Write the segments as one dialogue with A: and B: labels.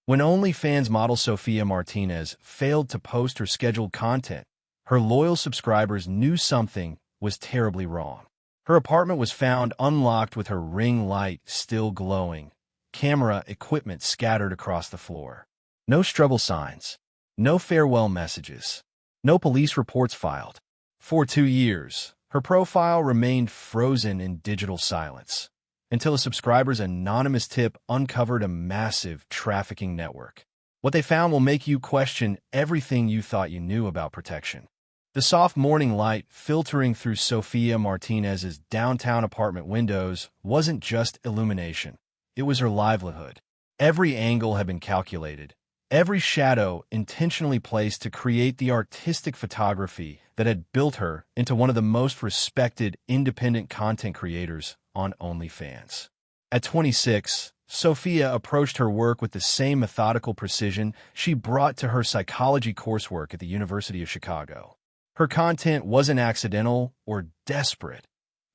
A: When OnlyFans model Sofia Martinez failed to post her scheduled content, her loyal subscribers knew something was terribly wrong. Her apartment was found unlocked with her ring light still glowing, camera equipment scattered across the floor. No struggle signs, no farewell messages, no police reports filed. For 2 years, her profile remained frozen in digital silence, until a subscriber's anonymous tip uncovered a massive trafficking network. What they found will make you question everything you thought you knew about protection. The soft morning light filtering through Sofia Martinez's downtown apartment windows wasn't just illumination. It was her livelihood. Every angle had been calculated, every shadow intentionally placed to create the artistic photography that had built her into one of the most respected independent content creators on OnlyFans. At 26, Sofia approached her work with the same methodical precision she brought to her psychology coursework at the University of Chicago. Her content wasn't accidental or desperate.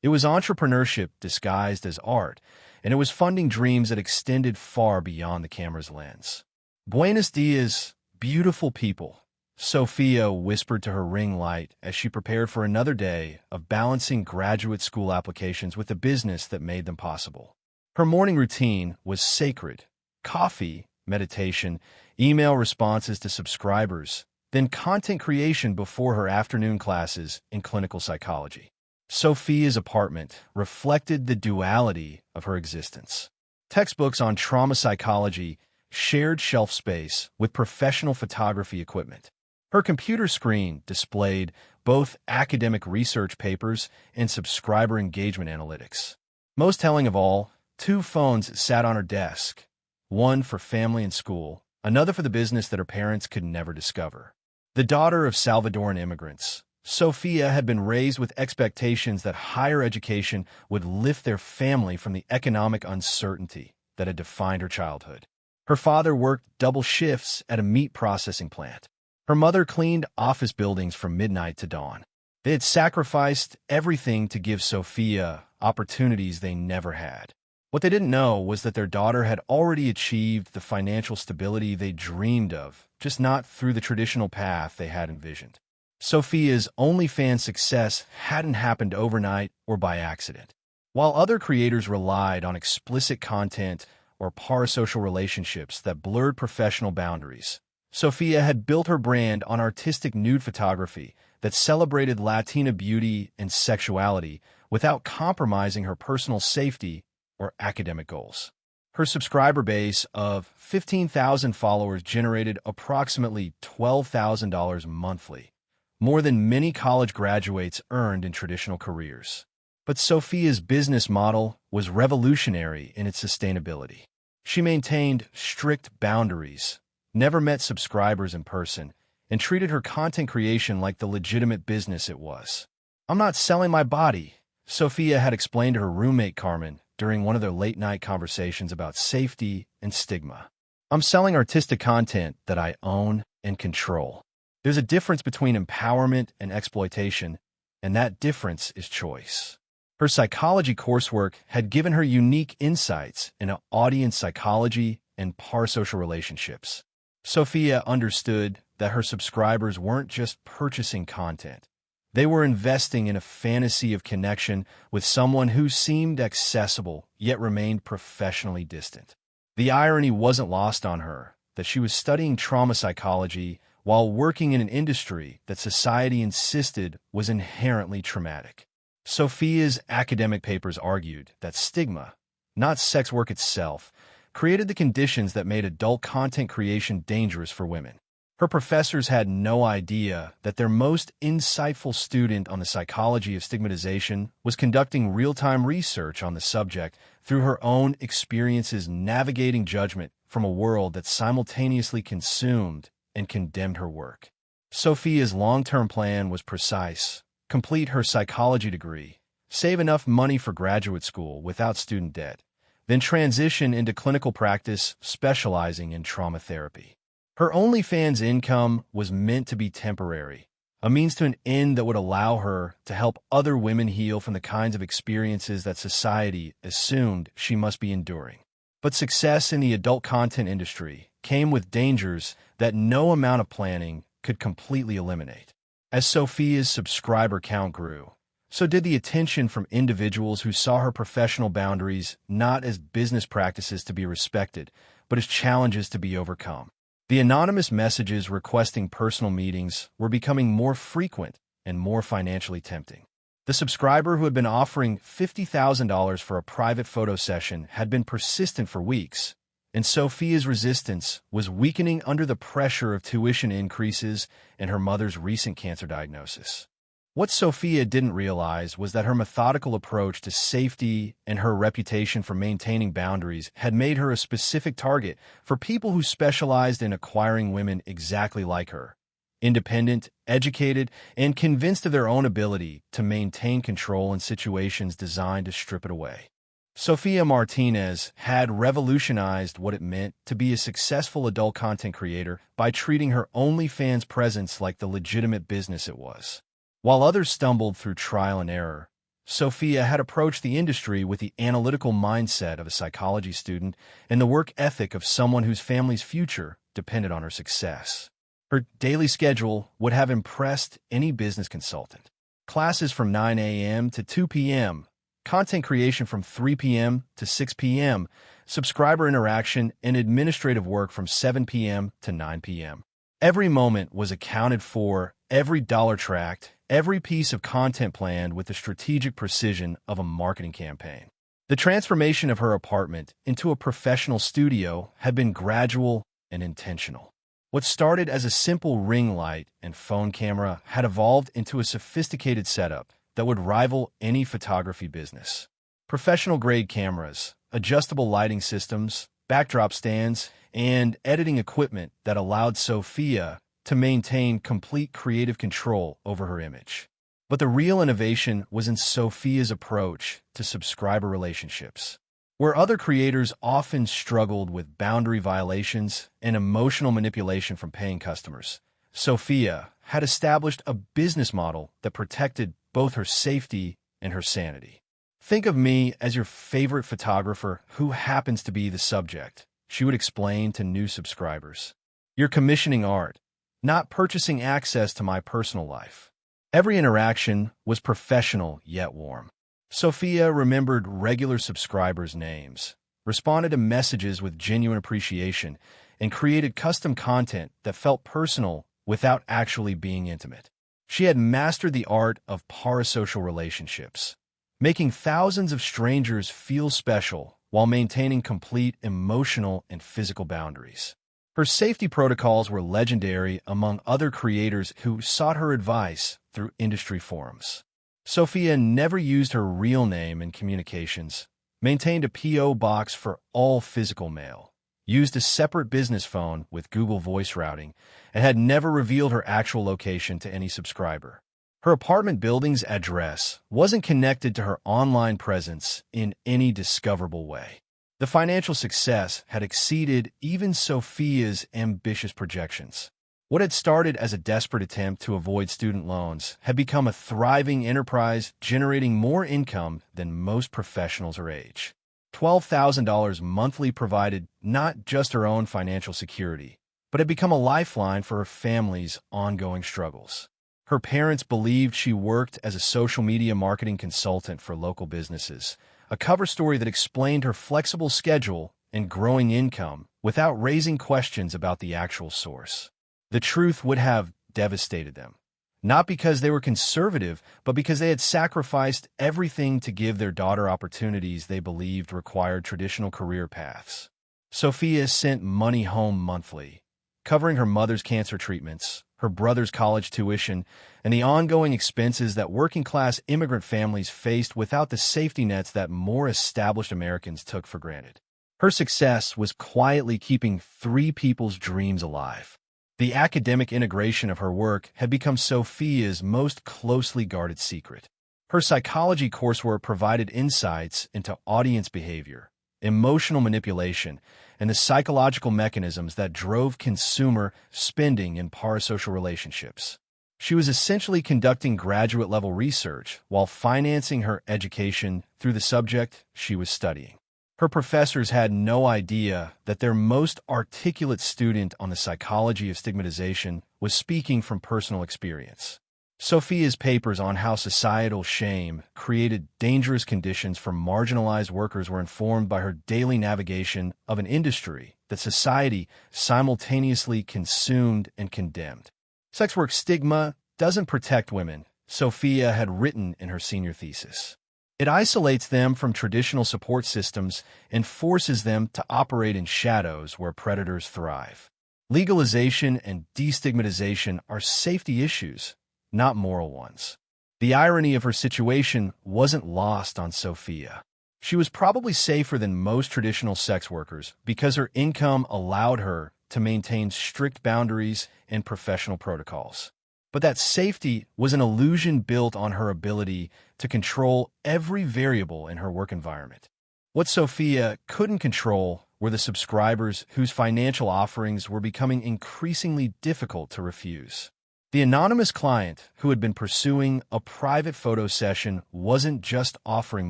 A: It was entrepreneurship disguised as art, and it was funding dreams that extended far beyond the camera's lens. "Buenos dias, beautiful people," Sofia whispered to her ring light as she prepared for another day of balancing graduate school applications with the business that made them possible. Her morning routine was sacred: coffee, meditation, email responses to subscribers, then content creation before her afternoon classes in clinical psychology. Sofia's apartment reflected the duality of her existence. Textbooks on trauma psychology shared shelf space with professional photography equipment. Her computer screen displayed both academic research papers and subscriber engagement analytics. Most telling of all, 2 phones sat on her desk, one for family and school, another for the business that her parents could never discover. The daughter of Salvadoran immigrants, Sofia had been raised with expectations that higher education would lift their family from the economic uncertainty that had defined her childhood. Her father worked double shifts at a meat processing plant. Her mother cleaned office buildings from midnight to dawn. They had sacrificed everything to give Sofia opportunities they never had. What they didn't know was that their daughter had already achieved the financial stability they dreamed of, just not through the traditional path they had envisioned. Sofia's OnlyFans success hadn't happened overnight or by accident. While other creators relied on explicit content or parasocial relationships that blurred professional boundaries, Sofia had built her brand on artistic nude photography that celebrated Latina beauty and sexuality without compromising her personal safety or academic goals. Her subscriber base of 15,000 followers generated approximately $12,000 monthly, more than many college graduates earned in traditional careers. But Sofia's business model was revolutionary in its sustainability. She maintained strict boundaries, never met subscribers in person, and treated her content creation like the legitimate business it was. "I'm not selling my body," Sofia had explained to her roommate Carmen during one of their late-night conversations about safety and stigma. "I'm selling artistic content that I own and control. There's a difference between empowerment and exploitation, and that difference is choice." Her psychology coursework had given her unique insights into audience psychology and parasocial relationships. Sofia understood that her subscribers weren't just purchasing content. They were investing in a fantasy of connection with someone who seemed accessible yet remained professionally distant. The irony wasn't lost on her that she was studying trauma psychology while working in an industry that society insisted was inherently traumatic. Sofia's academic papers argued that stigma, not sex work itself, created the conditions that made adult content creation dangerous for women. Her professors had no idea that their most insightful student on the psychology of stigmatization was conducting real-time research on the subject through her own experiences navigating judgment from a world that simultaneously consumed and condemned her work. Sofia's long-term plan was precise: complete her psychology degree, save enough money for graduate school without student debt, then transition into clinical practice specializing in trauma therapy. Her OnlyFans income was meant to be temporary, a means to an end that would allow her to help other women heal from the kinds of experiences that society assumed she must be enduring. But success in the adult content industry came with dangers that no amount of planning could completely eliminate. As Sophia's subscriber count grew, so did the attention from individuals who saw her professional boundaries not as business practices to be respected, but as challenges to be overcome. The anonymous messages requesting personal meetings were becoming more frequent and more financially tempting. The subscriber who had been offering $50,000 for a private photo session had been persistent for weeks, and Sophia's resistance was weakening under the pressure of tuition increases and her mother's recent cancer diagnosis. What Sophia didn't realize was that her methodical approach to safety and her reputation for maintaining boundaries had made her a specific target for people who specialized in acquiring women exactly like her. Independent, educated, and convinced of their own ability to maintain control in situations designed to strip it away. Sophia Martinez had revolutionized what it meant to be a successful adult content creator by treating her OnlyFans presence like the legitimate business it was. While others stumbled through trial and error, Sophia had approached the industry with the analytical mindset of a psychology student and the work ethic of someone whose family's future depended on her success. Her daily schedule would have impressed any business consultant. Classes from 9 a.m. to 2 p.m., content creation from 3 p.m. to 6 p.m., subscriber interaction and administrative work from 7 p.m. to 9 p.m. Every moment was accounted for, every dollar tracked, every piece of content planned with the strategic precision of a marketing campaign. The transformation of her apartment into a professional studio had been gradual and intentional. What started as a simple ring light and phone camera had evolved into a sophisticated setup that would rival any photography business. Professional-grade cameras, adjustable lighting systems, backdrop stands, and editing equipment that allowed Sophia to maintain complete creative control over her image. But the real innovation was in Sophia's approach to subscriber relationships. Where other creators often struggled with boundary violations and emotional manipulation from paying customers, Sophia had established a business model that protected both her safety and her sanity. "Think of me as your favorite photographer who happens to be the subject," she would explain to new subscribers. "You're commissioning art, not purchasing access to my personal life." Every interaction was professional yet warm. Sophia remembered regular subscribers' names, responded to messages with genuine appreciation, and created custom content that felt personal without actually being intimate. She had mastered the art of parasocial relationships, making thousands of strangers feel special while maintaining complete emotional and physical boundaries. Her safety protocols were legendary among other creators who sought her advice through industry forums. Sophia never used her real name in communications, maintained a P.O. box for all physical mail, used a separate business phone with Google Voice routing, and had never revealed her actual location to any subscriber. Her apartment building's address wasn't connected to her online presence in any discoverable way. The financial success had exceeded even Sophia's ambitious projections. What had started as a desperate attempt to avoid student loans had become a thriving enterprise generating more income than most professionals her age. $12,000 monthly provided not just her own financial security, but had become a lifeline for her family's ongoing struggles. Her parents believed she worked as a social media marketing consultant for local businesses, a cover story that explained her flexible schedule and growing income without raising questions about the actual source. The truth would have devastated them, not because they were conservative, but because they had sacrificed everything to give their daughter opportunities they believed required traditional career paths. Sophia sent money home monthly, covering her mother's cancer treatments, her brother's college tuition, and the ongoing expenses that working-class immigrant families faced without the safety nets that more established Americans took for granted. Her success was quietly keeping three people's dreams alive. The academic integration of her work had become Sophia's most closely guarded secret. Her psychology coursework provided insights into audience behavior, emotional manipulation, and the psychological mechanisms that drove consumer spending in parasocial relationships. She was essentially conducting graduate-level research while financing her education through the subject she was studying. Her professors had no idea that their most articulate student on the psychology of stigmatization was speaking from personal experience. Sophia's papers on how societal shame created dangerous conditions for marginalized workers were informed by her daily navigation of an industry that society simultaneously consumed and condemned. Sex work stigma doesn't protect women, Sophia had written in her senior thesis. It isolates them from traditional support systems and forces them to operate in shadows where predators thrive. Legalization and destigmatization are safety issues, not moral ones. The irony of her situation wasn't lost on Sophia. She was probably safer than most traditional sex workers because her income allowed her to maintain strict boundaries and professional protocols. But that safety was an illusion built on her ability to control every variable in her work environment. What Sophia couldn't control were the subscribers whose financial offerings were becoming increasingly difficult to refuse. The anonymous client who had been pursuing a private photo session wasn't just offering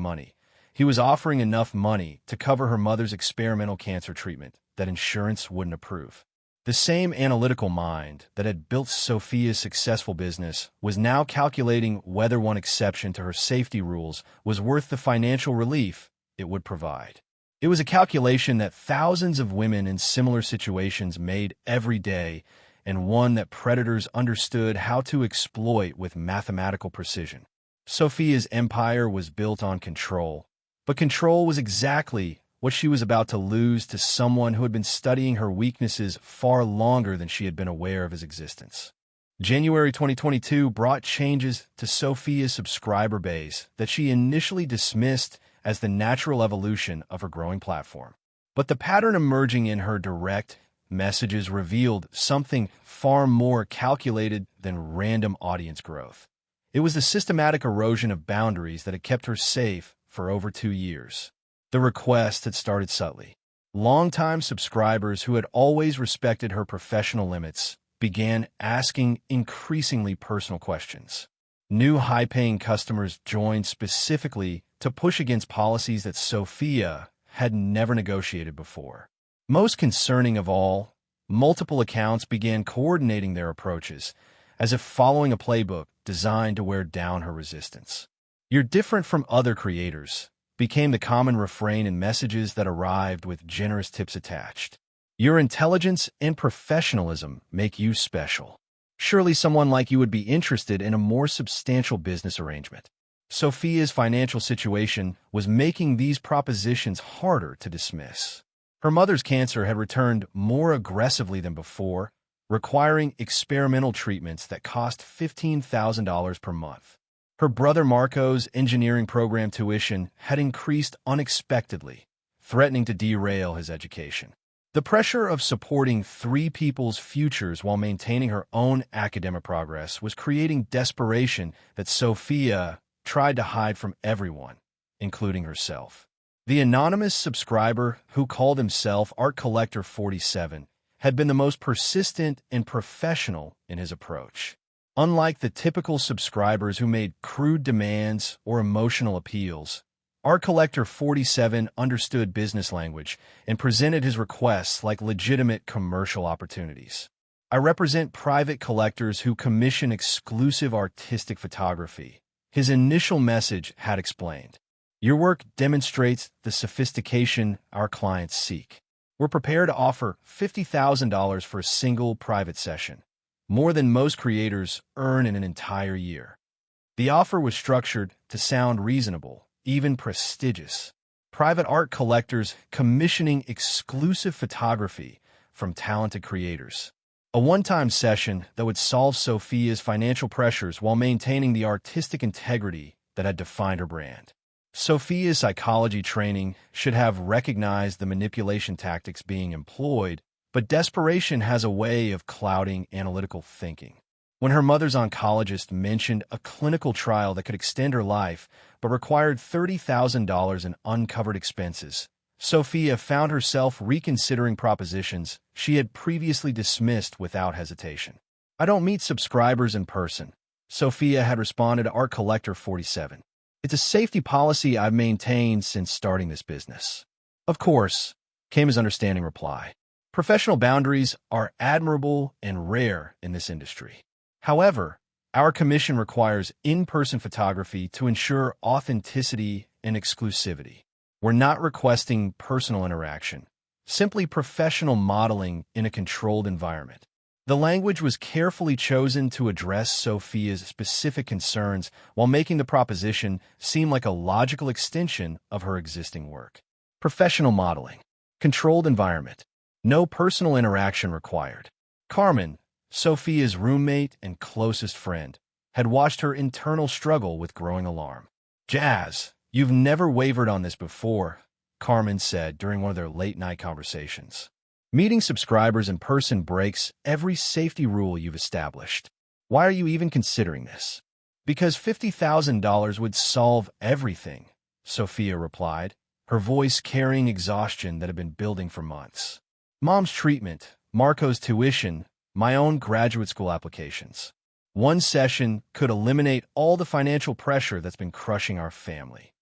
A: money. He was offering enough money to cover her mother's experimental cancer treatment that insurance wouldn't approve. The same analytical mind that had built Sophia's successful business was now calculating whether one exception to her safety rules was worth the financial relief it would provide. It was a calculation that thousands of women in similar situations made every day, and one that predators understood how to exploit with mathematical precision. Sophia's empire was built on control, but control was exactly what she was about to lose to someone who had been studying her weaknesses far longer than she had been aware of his existence. January 2022 brought changes to Sophia's subscriber base that she initially dismissed as the natural evolution of her growing platform. But the pattern emerging in her direct messages revealed something far more calculated than random audience growth. It was the systematic erosion of boundaries that had kept her safe for over 2 years. The request had started subtly. Longtime subscribers who had always respected her professional limits began asking increasingly personal questions. New high-paying customers joined specifically to push against policies that Sophia had never negotiated before. Most concerning of all, multiple accounts began coordinating their approaches, as if following a playbook designed to wear down her resistance. "You're different from other creators," became the common refrain in messages that arrived with generous tips attached. "Your intelligence and professionalism make you special. Surely someone like you would be interested in a more substantial business arrangement." Sophia's financial situation was making these propositions harder to dismiss. Her mother's cancer had returned more aggressively than before, requiring experimental treatments that cost $15,000 per month. Her brother Marco's engineering program tuition had increased unexpectedly, threatening to derail his education. The pressure of supporting 3 people's futures while maintaining her own academic progress was creating desperation that Sophia tried to hide from everyone, including herself. The anonymous subscriber, who called himself Art Collector 47, had been the most persistent and professional in his approach. Unlike the typical subscribers who made crude demands or emotional appeals, Art Collector 47 understood business language and presented his requests like legitimate commercial opportunities. "I represent private collectors who commission exclusive artistic photography," his initial message had explained. "Your work demonstrates the sophistication our clients seek. We're prepared to offer $50,000 for a single private session, more than most creators earn in an entire year." The offer was structured to sound reasonable, even prestigious. Private art collectors commissioning exclusive photography from talented creators. A one-time session that would solve Sophia's financial pressures while maintaining the artistic integrity that had defined her brand. Sophia's psychology training should have recognized the manipulation tactics being employed, but desperation has a way of clouding analytical thinking. When her mother's oncologist mentioned a clinical trial that could extend her life but required $30,000 in uncovered expenses, Sophia found herself reconsidering propositions she had previously dismissed without hesitation. "I don't meet subscribers in person," Sophia had responded to Art Collector 47. "It's a safety policy I've maintained since starting this business. Of course, came his understanding reply. Professional boundaries are admirable and rare in this industry. However, our commission requires in-person photography to ensure authenticity and exclusivity. We're not requesting personal interaction, simply professional modeling in a controlled environment. The language was carefully chosen to address Sophia's specific concerns while making the proposition seem like a logical extension of her existing work. Professional modeling. Controlled environment. No personal interaction required. Carmen, Sophia's roommate and closest friend, had watched her internal struggle with growing alarm. Jazz, you've never wavered on this before, Carmen said during one of their late-night conversations. Meeting subscribers in person breaks every safety rule you've established. Why are you even considering this? Because $50,000 would solve everything, Sophia replied, her voice carrying exhaustion that had been building for months. Mom's treatment, Marco's tuition, my own graduate school applications. One session could eliminate all the financial pressure that's been crushing our family.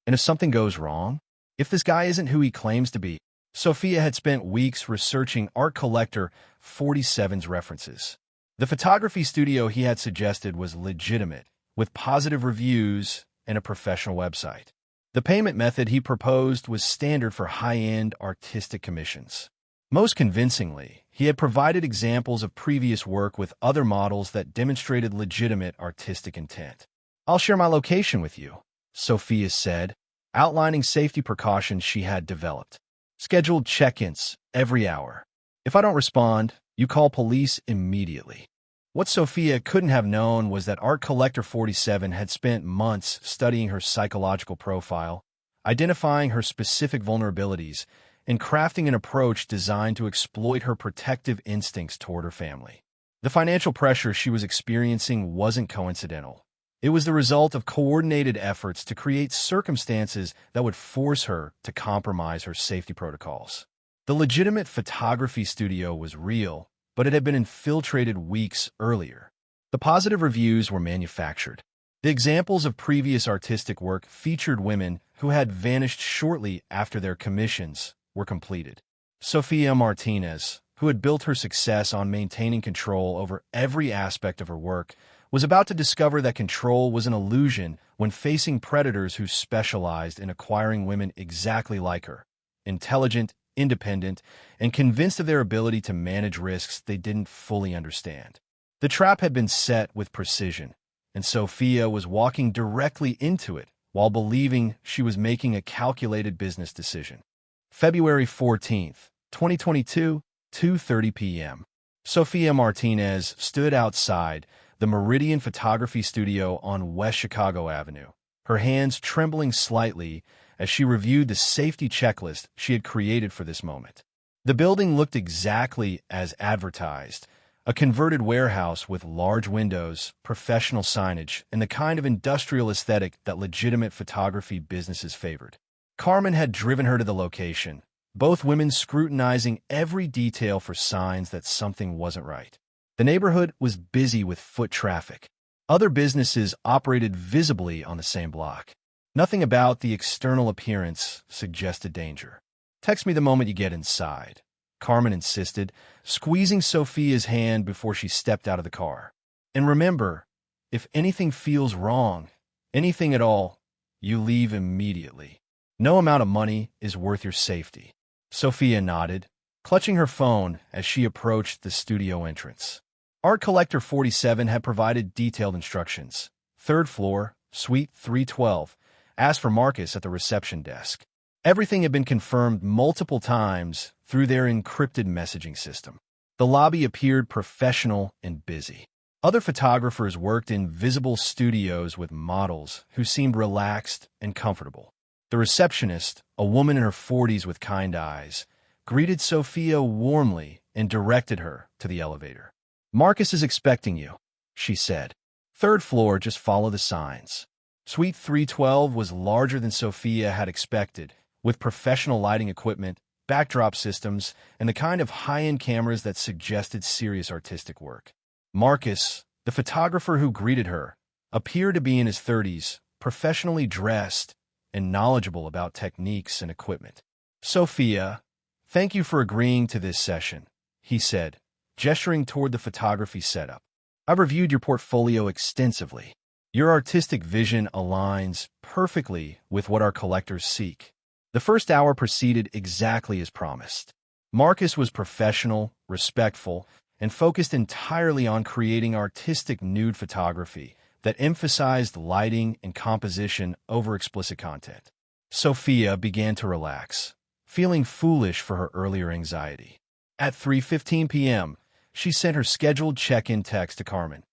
A: And if something goes wrong, if this guy isn't who he claims to be, Sophia had spent weeks researching art collector 47's references. The photography studio he had suggested was legitimate, with positive reviews and a professional website. The payment method he proposed was standard for high-end artistic commissions. Most convincingly, he had provided examples of previous work with other models that demonstrated legitimate artistic intent. I'll share my location with you, Sophia said, outlining safety precautions she had developed. Scheduled check-ins every hour. If I don't respond, you call police immediately. What Sophia couldn't have known was that Art Collector 47 had spent months studying her psychological profile, identifying her specific vulnerabilities, and crafting an approach designed to exploit her protective instincts toward her family. The financial pressure she was experiencing wasn't coincidental. It was the result of coordinated efforts to create circumstances that would force her to compromise her safety protocols. The legitimate photography studio was real, but it had been infiltrated weeks earlier. The positive reviews were manufactured. The examples of previous artistic work featured women who had vanished shortly after their commissions were completed. Sofia Martinez, who had built her success on maintaining control over every aspect of her work, was about to discover that control was an illusion when facing predators who specialized in acquiring women exactly like her, intelligent, independent, and convinced of their ability to manage risks they didn't fully understand. The trap had been set with precision, and Sophia was walking directly into it while believing she was making a calculated business decision. February 14th, 2022, 2:30 p.m. Sofia Martinez stood outside the Meridian Photography Studio on West Chicago Avenue, her hands trembling slightly as she reviewed the safety checklist she had created for this moment. The building looked exactly as advertised, a converted warehouse with large windows, professional signage, and the kind of industrial aesthetic that legitimate photography businesses favored. Carmen had driven her to the location, both women scrutinizing every detail for signs that something wasn't right. The neighborhood was busy with foot traffic. Other businesses operated visibly on the same block. Nothing about the external appearance suggested danger. Text me the moment you get inside, Carmen insisted, squeezing Sophia's hand before she stepped out of the car. And remember, if anything feels wrong, anything at all, you leave immediately. No amount of money is worth your safety. Sophia nodded, clutching her phone as she approached the studio entrance. Art Collector 47 had provided detailed instructions. Third floor, suite 312. Asked for Marcus at the reception desk. Everything had been confirmed multiple times through their encrypted messaging system. The lobby appeared professional and busy. Other photographers worked in visible studios with models who seemed relaxed and comfortable. The receptionist, a woman in her 40s with kind eyes, greeted Sophia warmly and directed her to the elevator. Marcus is expecting you, she said. Third floor, just follow the signs. Suite 312 was larger than Sophia had expected, with professional lighting equipment, backdrop systems, and the kind of high-end cameras that suggested serious artistic work. Marcus, the photographer who greeted her, appeared to be in his 30s, professionally dressed, and knowledgeable about techniques and equipment. Sophia, thank you for agreeing to this session, he said, gesturing toward the photography setup. I've reviewed your portfolio extensively. Your artistic vision aligns perfectly with what our collectors seek. The first hour proceeded exactly as promised. Marcus was professional, respectful, and focused entirely on creating artistic nude photography that emphasized lighting and composition over explicit content. Sophia began to relax, feeling foolish for her earlier anxiety. At 3:15 p.m., she sent her scheduled check-in text to Carmen.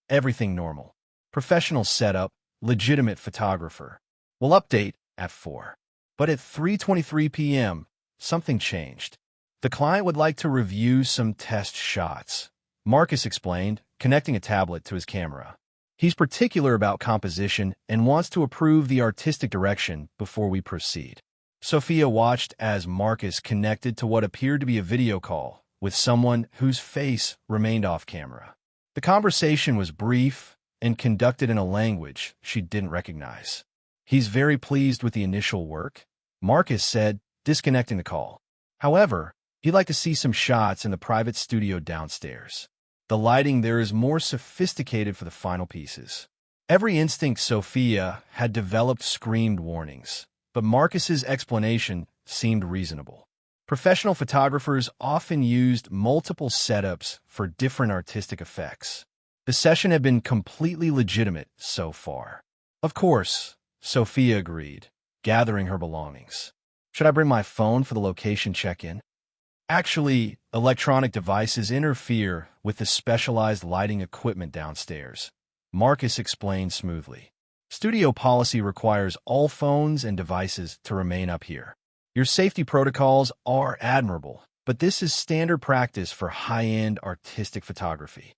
A: Everything normal. Professional setup, legitimate photographer. We'll update at 4. But at 3:23 p.m., something changed. The client would like to review some test shots, Marcus explained, connecting a tablet to his camera. He's particular about composition and wants to approve the artistic direction before we proceed. Sophia watched as Marcus connected to what appeared to be a video call with someone whose face remained off camera. The conversation was brief and conducted in a language she didn't recognize. He's very pleased with the initial work, Marcus said, disconnecting the call. However, he'd like to see some shots in the private studio downstairs. The lighting there is more sophisticated for the final pieces. Every instinct Sophia had developed screamed warnings, but Marcus's explanation seemed reasonable. Professional photographers often used multiple setups for different artistic effects. The session had been completely legitimate so far. Of course, Sophia agreed, gathering her belongings. Should I bring my phone for the location check-in? Actually, electronic devices interfere with the specialized lighting equipment downstairs, Marcus explained smoothly. Studio policy requires all phones and devices to remain up here. Your safety protocols are admirable, but this is standard practice for high-end artistic photography.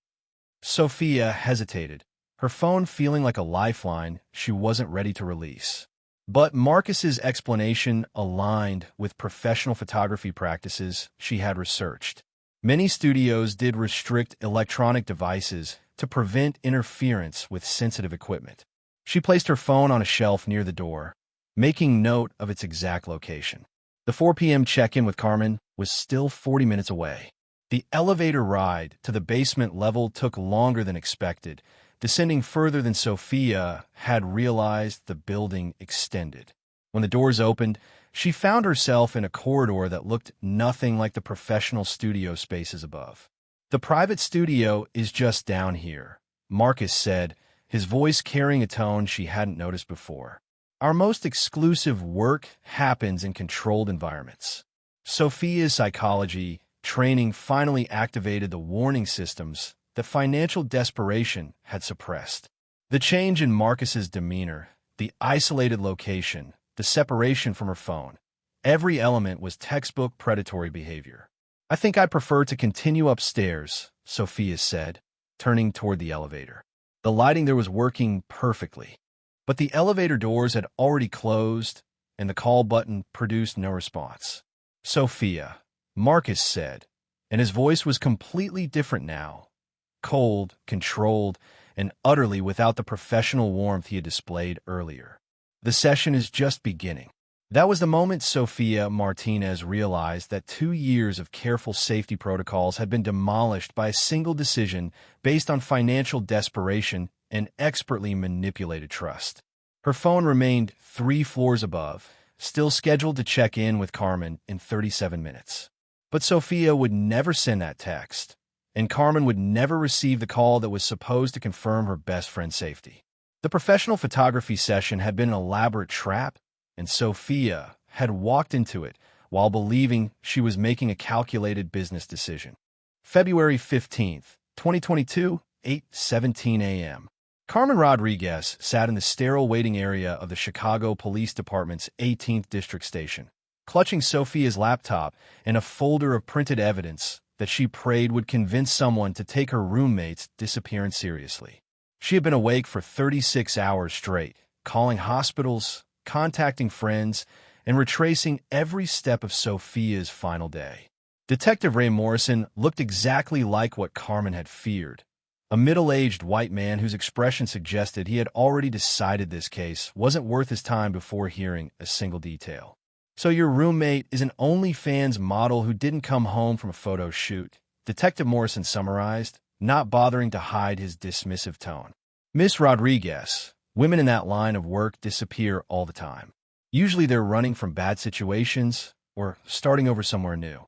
A: Sophia hesitated, her phone feeling like a lifeline she wasn't ready to release. But Marcus's explanation aligned with professional photography practices she had researched. Many studios did restrict electronic devices to prevent interference with sensitive equipment. She placed her phone on a shelf near the door, making note of its exact location. The 4 p.m. check-in with Carmen was still 40 minutes away. The elevator ride to the basement level took longer than expected, descending further than Sophia had realized. The building extended. When the doors opened, she found herself in a corridor that looked nothing like the professional studio spaces above. The private studio is just down here, Marcus said, his voice carrying a tone she hadn't noticed before. Our most exclusive work happens in controlled environments. Sophia's psychology training finally activated the warning systems that financial desperation had suppressed. The change in Marcus's demeanor, the isolated location, the separation from her phone, every element was textbook predatory behavior. I think I prefer to continue upstairs, Sophia said, turning toward the elevator. The lighting there was working perfectly, but the elevator doors had already closed, and the call button produced no response. Sophia, Marcus said, and his voice was completely different now. Cold, controlled, and utterly without the professional warmth he had displayed earlier. The session is just beginning. That was the moment Sophia Martinez realized that 2 years of careful safety protocols had been demolished by a single decision based on financial desperation and expertly manipulated trust. Her phone remained 3 floors above, still scheduled to check in with Carmen in 37 minutes. But Sophia would never send that text, and Carmen would never receive the call that was supposed to confirm her best friend's safety. The professional photography session had been an elaborate trap, and Sophia had walked into it while believing she was making a calculated business decision. February 15th, 2022, 8:17 a.m. Carmen Rodriguez sat in the sterile waiting area of the Chicago Police Department's 18th District Station, clutching Sophia's laptop and a folder of printed evidence that she prayed would convince someone to take her roommate's disappearance seriously. She had been awake for 36 hours straight, calling hospitals, contacting friends, and retracing every step of Sophia's final day. Detective Ray Morrison looked exactly like what Carmen had feared, a middle-aged white man whose expression suggested he had already decided this case wasn't worth his time before hearing a single detail. So your roommate is an OnlyFans model who didn't come home from a photo shoot, Detective Morrison summarized, not bothering to hide his dismissive tone. Miss Rodriguez, women in that line of work disappear all the time. Usually they're running from bad situations or starting over somewhere new.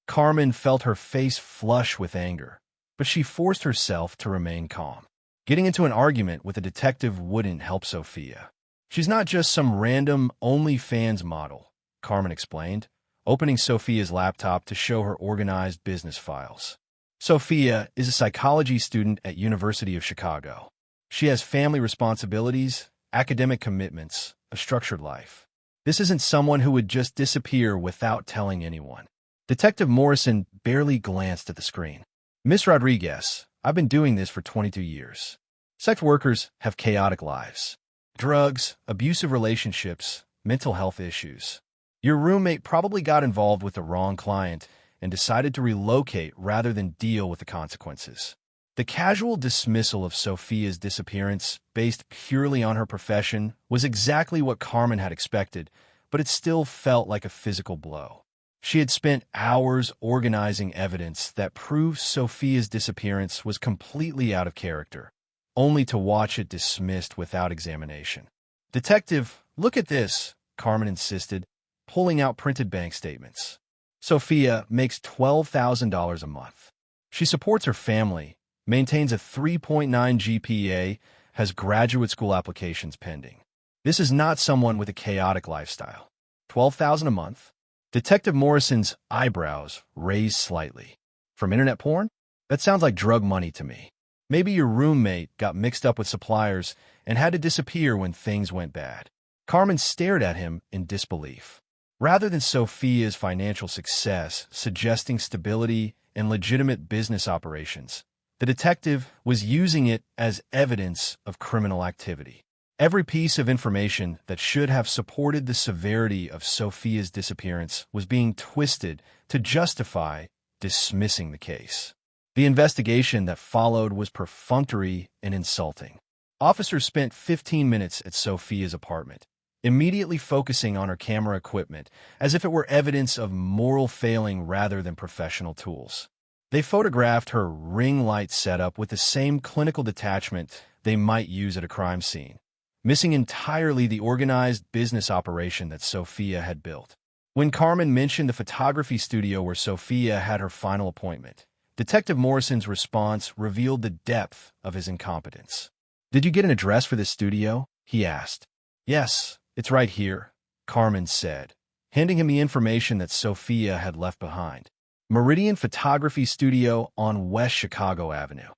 A: Carmen felt her face flush with anger, but she forced herself to remain calm. Getting into an argument with a detective wouldn't help Sophia. She's not just some random OnlyFans model, Carmen explained, opening Sophia's laptop to show her organized business files. Sophia is a psychology student at University of Chicago. She has family responsibilities, academic commitments, a structured life. This isn't someone who would just disappear without telling anyone. Detective Morrison barely glanced at the screen. Miss Rodriguez, I've been doing this for 22 years. Sex workers have chaotic lives. Drugs, abusive relationships, mental health issues. Your roommate probably got involved with the wrong client and decided to relocate rather than deal with the consequences. The casual dismissal of Sophia's disappearance, based purely on her profession, was exactly what Carmen had expected, but it still felt like a physical blow. She had spent hours organizing evidence that proved Sophia's disappearance was completely out of character, only to watch it dismissed without examination. "Detective, look at this," Carmen insisted, pulling out printed bank statements. Sophia makes $12,000 a month. She supports her family, maintains a 3.9 GPA, has graduate school applications pending. This is not someone with a chaotic lifestyle. $12,000 a month? Detective Morrison's eyebrows raised slightly. From internet porn? That sounds like drug money to me. Maybe your roommate got mixed up with suppliers and had to disappear when things went bad. Carmen stared at him in disbelief. Rather than Sophia's financial success suggesting stability and legitimate business operations, the detective was using it as evidence of criminal activity. Every piece of information that should have supported the severity of Sophia's disappearance was being twisted to justify dismissing the case. The investigation that followed was perfunctory and insulting. Officers spent 15 minutes at Sophia's apartment, immediately focusing on her camera equipment as if it were evidence of moral failing rather than professional tools. They photographed her ring light setup with the same clinical detachment they might use at a crime scene, missing entirely the organized business operation that Sophia had built. When Carmen mentioned the photography studio where Sophia had her final appointment, Detective Morrison's response revealed the depth of his incompetence. "Did you get an address for this studio?" he asked. "Yes, it's right here," Carmen said, handing him the information that Sophia had left behind. "Meridian Photography Studio on West Chicago Avenue."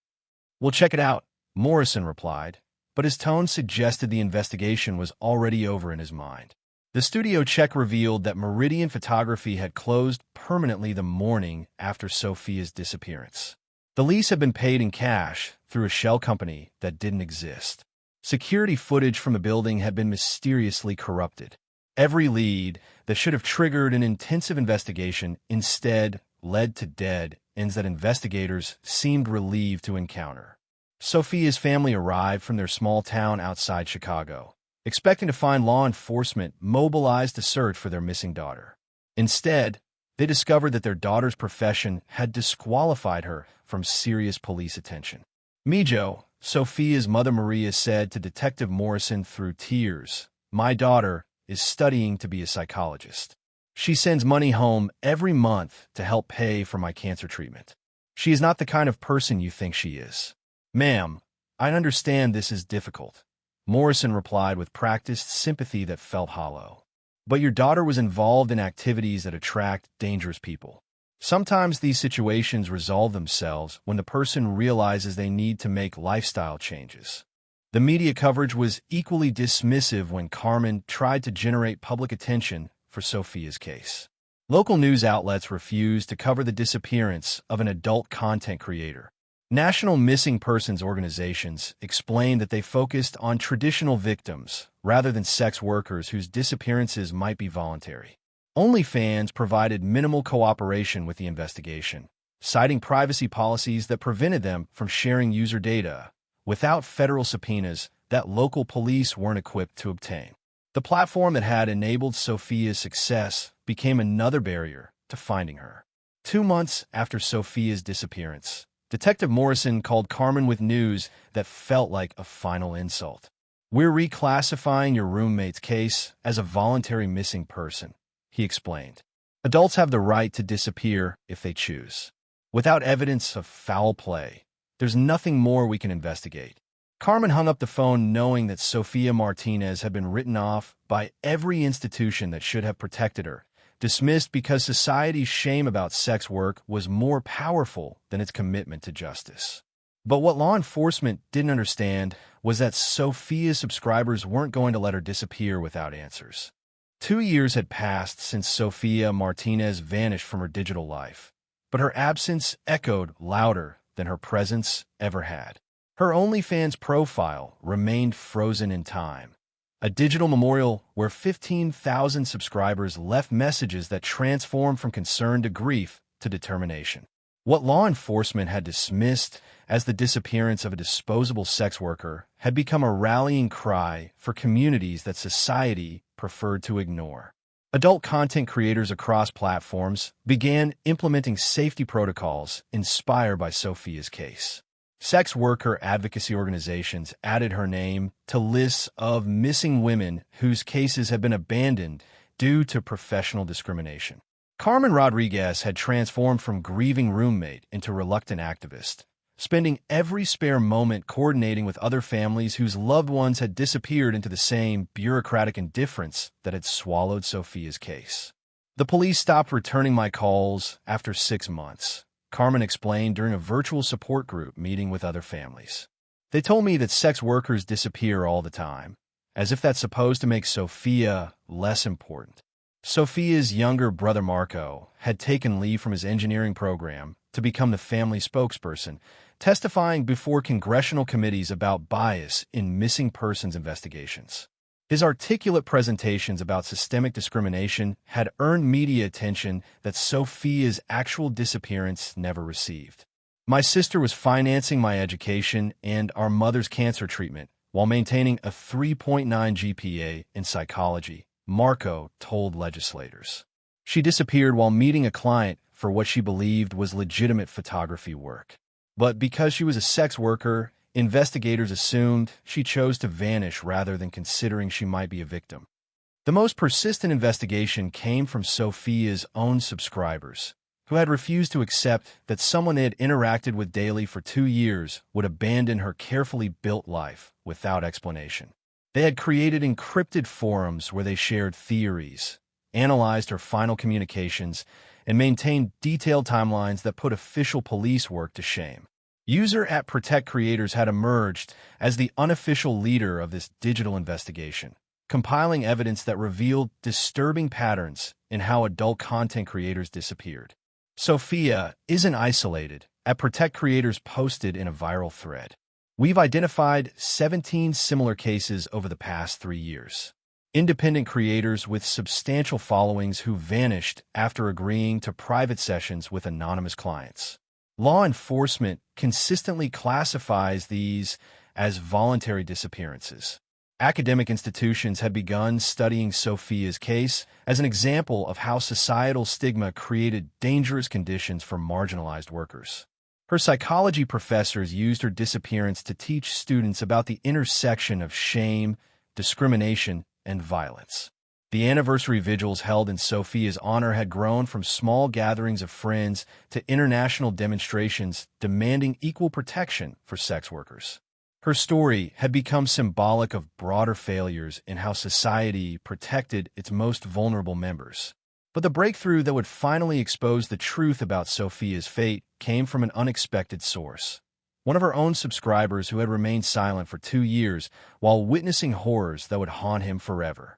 A: "We'll check it out," Morrison replied, but his tone suggested the investigation was already over in his mind. The studio check revealed that Meridian Photography had closed permanently the morning after Sophia's disappearance. The lease had been paid in cash through a shell company that didn't exist. Security footage from the building had been mysteriously corrupted. Every lead that should have triggered an intensive investigation instead led to dead ends that investigators seemed relieved to encounter. Sophia's family arrived from their small town outside Chicago, expecting to find law enforcement mobilized to search for their missing daughter. Instead, they discovered that their daughter's profession had disqualified her from serious police attention. "Mijo," Sophia's mother Maria said to Detective Morrison through tears, "my daughter is studying to be a psychologist. She sends money home every month to help pay for my cancer treatment. She is not the kind of person you think she is." "Ma'am, I understand this is difficult," Morrison replied with practiced sympathy that felt hollow. "But your daughter was involved in activities that attract dangerous people. Sometimes these situations resolve themselves when the person realizes they need to make lifestyle changes." The media coverage was equally dismissive when Carmen tried to generate public attention for Sophia's case. Local news outlets refused to cover the disappearance of an adult content creator. National missing persons organizations explained that they focused on traditional victims rather than sex workers whose disappearances might be voluntary. OnlyFans provided minimal cooperation with the investigation, citing privacy policies that prevented them from sharing user data without federal subpoenas that local police weren't equipped to obtain. The platform that had enabled Sophia's success became another barrier to finding her. 2 months after Sophia's disappearance, Detective Morrison called Carmen with news that felt like a final insult. "We're reclassifying your roommate's case as a voluntary missing person," he explained. "Adults have the right to disappear if they choose. Without evidence of foul play, there's nothing more we can investigate." Carmen hung up the phone knowing that Sophia Martinez had been written off by every institution that should have protected her, dismissed because society's shame about sex work was more powerful than its commitment to justice. But what law enforcement didn't understand was that Sophia's subscribers weren't going to let her disappear without answers. 2 years had passed since Sophia Martinez vanished from her digital life, but her absence echoed louder than her presence ever had. Her OnlyFans profile remained frozen in time, a digital memorial where 15,000 subscribers left messages that transformed from concern to grief to determination. What law enforcement had dismissed as the disappearance of a disposable sex worker had become a rallying cry for communities that society preferred to ignore. Adult content creators across platforms began implementing safety protocols inspired by Sophia's case. Sex worker advocacy organizations added her name to lists of missing women whose cases had been abandoned due to professional discrimination. Carmen Rodriguez had transformed from grieving roommate into reluctant activist, spending every spare moment coordinating with other families whose loved ones had disappeared into the same bureaucratic indifference that had swallowed Sophia's case. "The police stopped returning my calls after 6 months," Carmen explained during a virtual support group meeting with other families. "They told me that sex workers disappear all the time, as if that's supposed to make Sophia less important." Sophia's younger brother Marco had taken leave from his engineering program to become the family spokesperson, testifying before congressional committees about bias in missing persons investigations. His articulate presentations about systemic discrimination had earned media attention that Sophia's actual disappearance never received. "My sister was financing my education and our mother's cancer treatment while maintaining a 3.9 GPA in psychology," Marco told legislators. "She disappeared while meeting a client for what she believed was legitimate photography work. But because she was a sex worker, investigators assumed she chose to vanish rather than considering she might be a victim." The most persistent investigation came from Sophia's own subscribers, who had refused to accept that someone they had interacted with daily for 2 years would abandon her carefully built life without explanation. They had created encrypted forums where they shared theories, analyzed her final communications, and maintained detailed timelines that put official police work to shame. User at Protect Creators had emerged as the unofficial leader of this digital investigation, compiling evidence that revealed disturbing patterns in how adult content creators disappeared. "Sophia isn't isolated," at Protect Creators posted in a viral thread. "We've identified 17 similar cases over the past 3 years. Independent creators with substantial followings who vanished after agreeing to private sessions with anonymous clients." Law enforcement consistently classifies these as voluntary disappearances. Academic institutions had begun studying Sophia's case as an example of how societal stigma created dangerous conditions for marginalized workers. Her psychology professors used her disappearance to teach students about the intersection of shame, discrimination, and violence. The anniversary vigils held in Sophia's honor had grown from small gatherings of friends to international demonstrations demanding equal protection for sex workers. Her story had become symbolic of broader failures in how society protected its most vulnerable members. But the breakthrough that would finally expose the truth about Sophia's fate came from an unexpected source. One of her own subscribers who had remained silent for 2 years while witnessing horrors that would haunt him forever.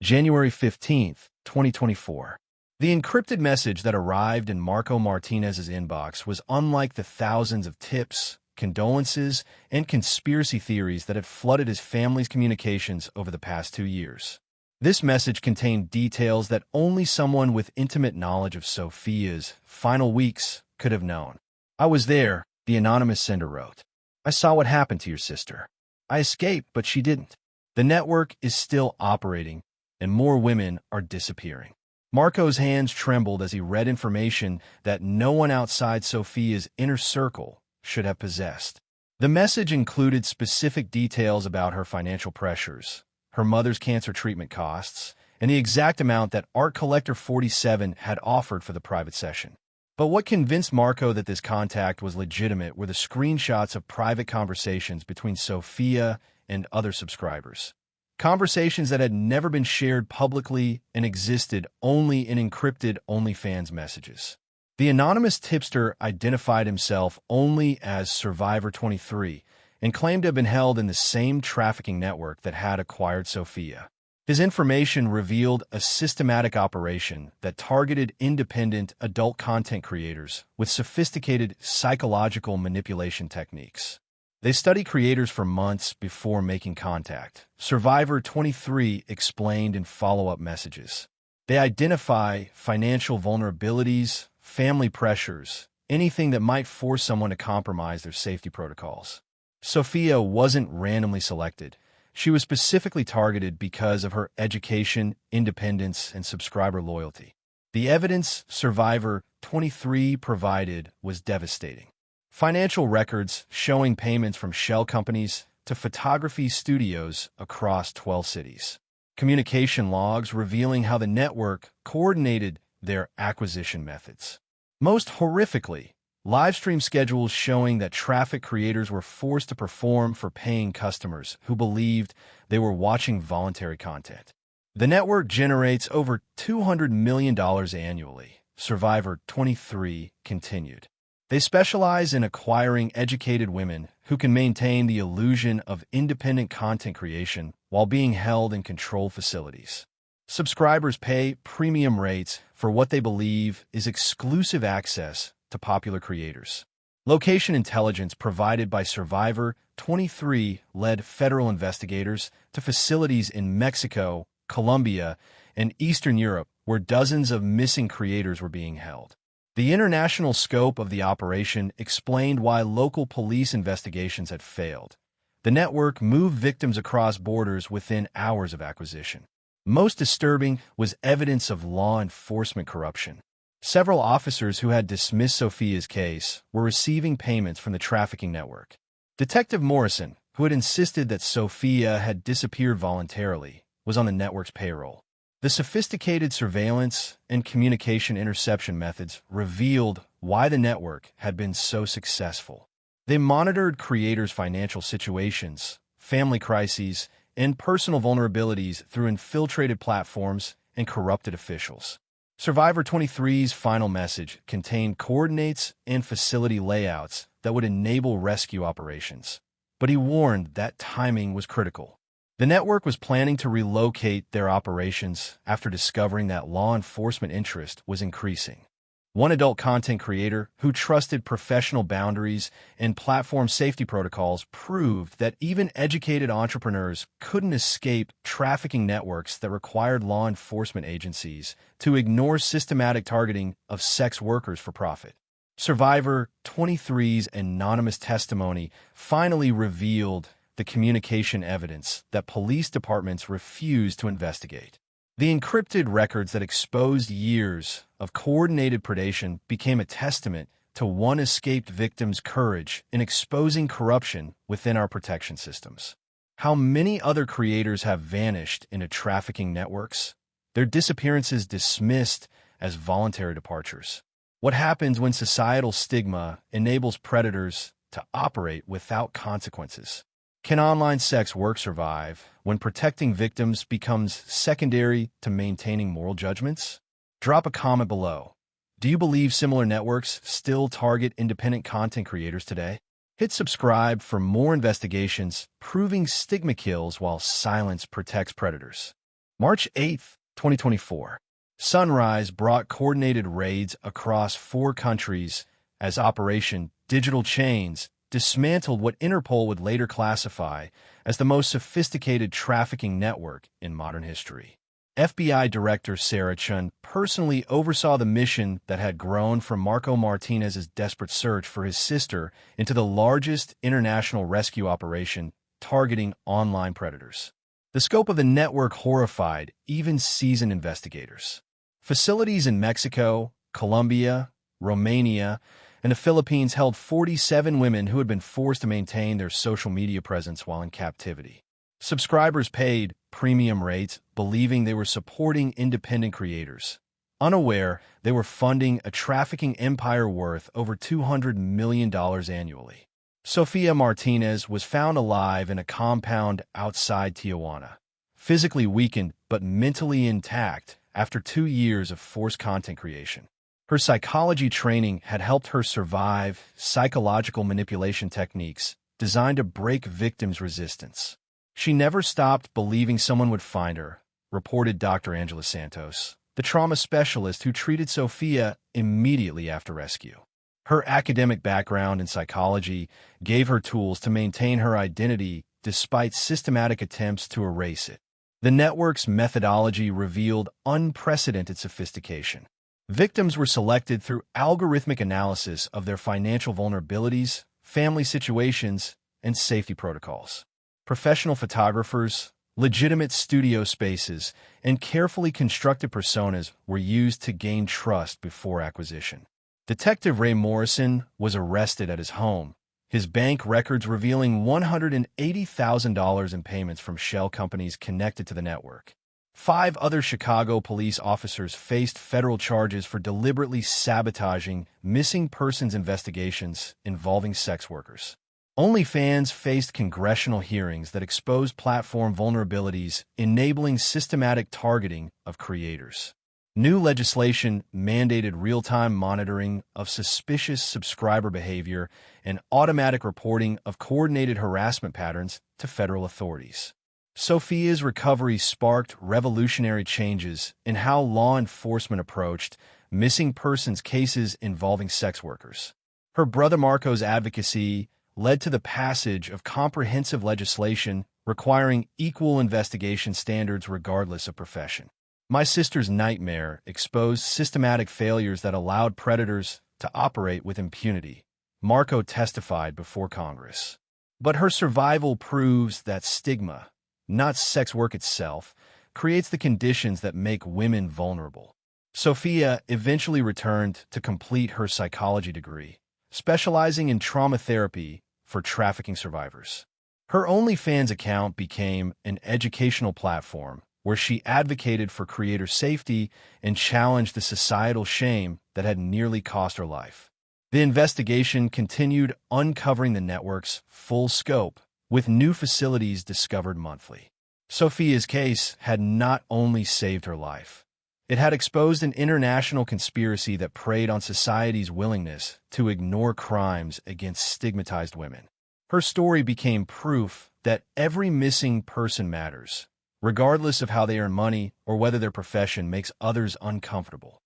A: January 15th, 2024. The encrypted message that arrived in Marco Martinez's inbox was unlike the thousands of tips, condolences, and conspiracy theories that had flooded his family's communications over the past 2 years. This message contained details that only someone with intimate knowledge of Sophia's final weeks could have known. "I was there," the anonymous sender wrote. "I saw what happened to your sister. I escaped, but she didn't. The network is still operating, and more women are disappearing. Marco's hands trembled as he read information that no one outside Sophia's inner circle should have possessed. The message included specific details about her financial pressures, her mother's cancer treatment costs, and the exact amount that art collector 47 had offered for the private session. But what convinced Marco that this contact was legitimate were the screenshots of private conversations between Sophia and other subscribers. Conversations that had never been shared publicly and existed only in encrypted OnlyFans messages. The anonymous tipster identified himself only as Survivor 23 and claimed to have been held in the same trafficking network that had acquired Sophia. His information revealed a systematic operation that targeted independent adult content creators with sophisticated psychological manipulation techniques. They study creators for months before making contact, Survivor 23 explained in follow-up messages. They identify financial vulnerabilities, family pressures, anything that might force someone to compromise their safety protocols. Sophia wasn't randomly selected. She was specifically targeted because of her education, independence, and subscriber loyalty. The evidence Survivor 23 provided was devastating. Financial records showing payments from shell companies to photography studios across 12 cities. Communication logs revealing how the network coordinated their acquisition methods. Most horrifically, livestream schedules showing that traffic creators were forced to perform for paying customers who believed they were watching voluntary content. The network generates over $200 million annually, Survivor 23 continued. They specialize in acquiring educated women who can maintain the illusion of independent content creation while being held in controlled facilities. Subscribers pay premium rates for what they believe is exclusive access to popular creators. Location intelligence provided by Survivor 23 led federal investigators to facilities in Mexico, Colombia, and Eastern Europe where dozens of missing creators were being held. The international scope of the operation explained why local police investigations had failed. The network moved victims across borders within hours of acquisition. Most disturbing was evidence of law enforcement corruption. Several officers who had dismissed Sophia's case were receiving payments from the trafficking network. Detective Morrison, who had insisted that Sophia had disappeared voluntarily, was on the network's payroll. The sophisticated surveillance and communication interception methods revealed why the network had been so successful. They monitored creators' financial situations, family crises, and personal vulnerabilities through infiltrated platforms and corrupted officials. Survivor 23's final message contained coordinates and facility layouts that would enable rescue operations. But he warned that timing was critical. The network was planning to relocate their operations after discovering that law enforcement interest was increasing. One adult content creator who trusted professional boundaries and platform safety protocols proved that even educated entrepreneurs couldn't escape trafficking networks that required law enforcement agencies to ignore systematic targeting of sex workers for profit. Survivor 23's anonymous testimony finally revealed the communication evidence that police departments refused to investigate. The encrypted records that exposed years of coordinated predation became a testament to one escaped victim's courage in exposing corruption within our protection systems. How many other creators have vanished into trafficking networks? Their disappearances dismissed as voluntary departures. What happens when societal stigma enables predators to operate without consequences? Can online sex work survive when protecting victims becomes secondary to maintaining moral judgments? Drop a comment below. Do you believe similar networks still target independent content creators today? Hit subscribe for more investigations proving stigma kills while silence protects predators. March 8, 2024. Sunrise brought coordinated raids across 4 countries as Operation Digital Chains dismantled what Interpol would later classify as the most sophisticated trafficking network in modern history. FBI Director Sarah Chun personally oversaw the mission that had grown from Marco Martinez's desperate search for his sister into the largest international rescue operation targeting online predators. The scope of the network horrified even seasoned investigators. Facilities in Mexico, Colombia, Romania, and the Philippines held 47 women who had been forced to maintain their social media presence while in captivity. Subscribers paid premium rates, believing they were supporting independent creators. Unaware, they were funding a trafficking empire worth over $200 million annually. Sofia Martinez was found alive in a compound outside Tijuana, physically weakened but mentally intact after 2 years of forced content creation. Her psychology training had helped her survive psychological manipulation techniques designed to break victims' resistance. She never stopped believing someone would find her, reported Dr. Angela Santos, the trauma specialist who treated Sofia immediately after rescue. Her academic background in psychology gave her tools to maintain her identity despite systematic attempts to erase it. The network's methodology revealed unprecedented sophistication. Victims were selected through algorithmic analysis of their financial vulnerabilities, family situations, and safety protocols. Professional photographers, legitimate studio spaces, and carefully constructed personas were used to gain trust before acquisition. Detective Ray Morrison was arrested at his home, his bank records revealing $180,000 in payments from shell companies connected to the network. 5 other Chicago police officers faced federal charges for deliberately sabotaging missing persons investigations involving sex workers. OnlyFans faced congressional hearings that exposed platform vulnerabilities, enabling systematic targeting of creators. New legislation mandated real-time monitoring of suspicious subscriber behavior and automatic reporting of coordinated harassment patterns to federal authorities. Sofia's recovery sparked revolutionary changes in how law enforcement approached missing persons cases involving sex workers. Her brother Marco's advocacy led to the passage of comprehensive legislation requiring equal investigation standards regardless of profession. My sister's nightmare exposed systematic failures that allowed predators to operate with impunity, Marco testified before Congress. But her survival proves that stigma, not sex work itself, creates the conditions that make women vulnerable. Sofia eventually returned to complete her psychology degree, specializing in trauma therapy for trafficking survivors. Her OnlyFans account became an educational platform where she advocated for creator safety and challenged the societal shame that had nearly cost her life. The investigation continued, uncovering the network's full scope, with new facilities discovered monthly. Sofia's case had not only saved her life, it had exposed an international conspiracy that preyed on society's willingness to ignore crimes against stigmatized women. Her story became proof that every missing person matters, regardless of how they earn money or whether their profession makes others uncomfortable.